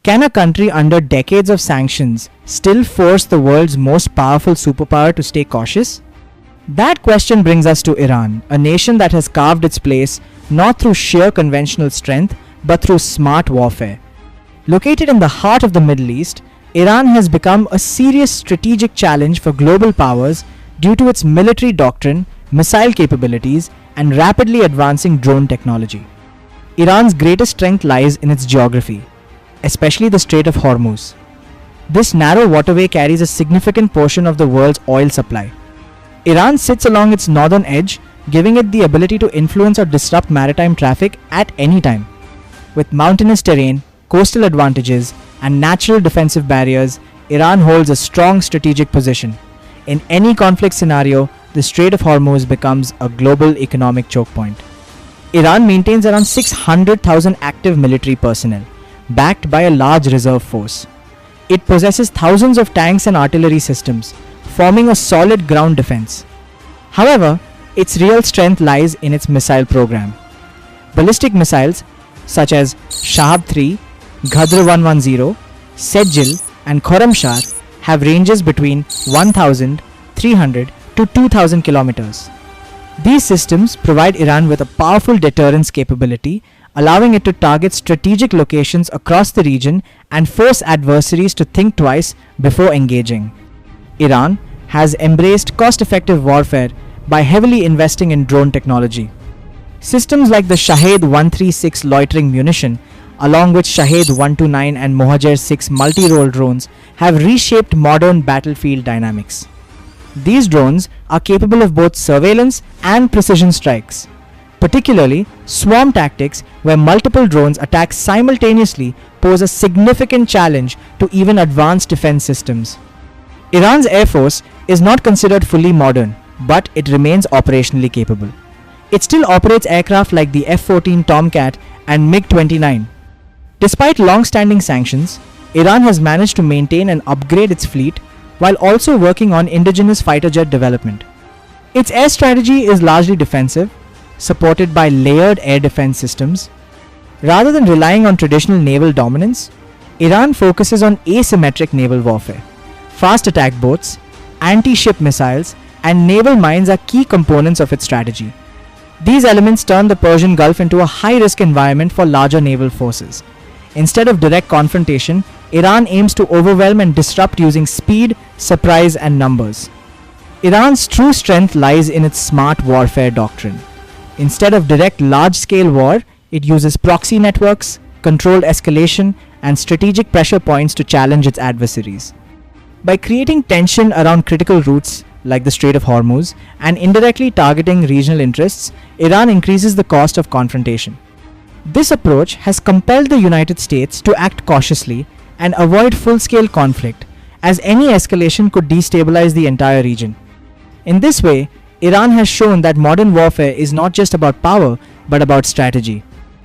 Can a country under decades of sanctions still force the world's most powerful superpower to stay cautious? That question brings us to Iran, a nation that has carved its place not through sheer conventional strength but through smart warfare. Located in the heart of the Middle East, Iran has become a serious strategic challenge for global powers due to its military doctrine, missile capabilities, and rapidly advancing drone technology. Iran's greatest strength lies in its geography, especially the Strait of Hormuz. This narrow waterway carries a significant portion of the world's oil supply. Iran sits along its northern edge, giving it the ability to influence or disrupt maritime traffic at any time. With mountainous terrain, coastal advantages, and natural defensive barriers, Iran holds a strong strategic position. In any conflict scenario, the Strait of Hormuz becomes a global economic choke point. Iran maintains around 600,000 active military personnel, backed by a large reserve force. It possesses thousands of tanks and artillery systems, forming a solid ground defense. However, its real strength lies in its missile program. Ballistic missiles such as Shahed 3, Ghadr 110, Sejil, and Khorramshahr have ranges between 1,300 to 2,000 kilometers. These systems provide Iran with a powerful deterrence capability, allowing it to target strategic locations across the region and force adversaries to think twice before engaging. Iran has embraced cost-effective warfare by heavily investing in drone technology. Systems like the Shahed 136 loitering munition, along with Shahed 129 and Mohajer 6 multi-role drones, have reshaped modern battlefield dynamics. These drones are capable of both surveillance and precision strikes. Particularly, swarm tactics, where multiple drones attack simultaneously, pose a significant challenge to even advanced defense systems. Iran's air force is not considered fully modern, but it remains operationally capable. It still operates aircraft like the F-14 Tomcat and MiG-29. Despite long-standing sanctions, Iran has managed to maintain and upgrade its fleet while also working on indigenous fighter jet development. Its air strategy is largely defensive, supported by layered air defense systems. Rather than relying on traditional naval dominance, Iran focuses on asymmetric naval warfare. Fast attack boats, anti-ship missiles, and naval mines are key components of its strategy. These elements turn the Persian Gulf into a high-risk environment for larger naval forces. Instead of direct confrontation, Iran aims to overwhelm and disrupt using speed, surprise, and numbers. Iran's true strength lies in its smart warfare doctrine. Instead of direct large-scale war, it uses proxy networks, controlled escalation, and strategic pressure points to challenge its adversaries. By creating tension around critical routes like the Strait of Hormuz and indirectly targeting regional interests, Iran increases the cost of confrontation. This approach has compelled the United States to act cautiously and avoid full-scale conflict, as any escalation could destabilize the entire region. In this way, Iran has shown that modern warfare is not just about power, but about strategy.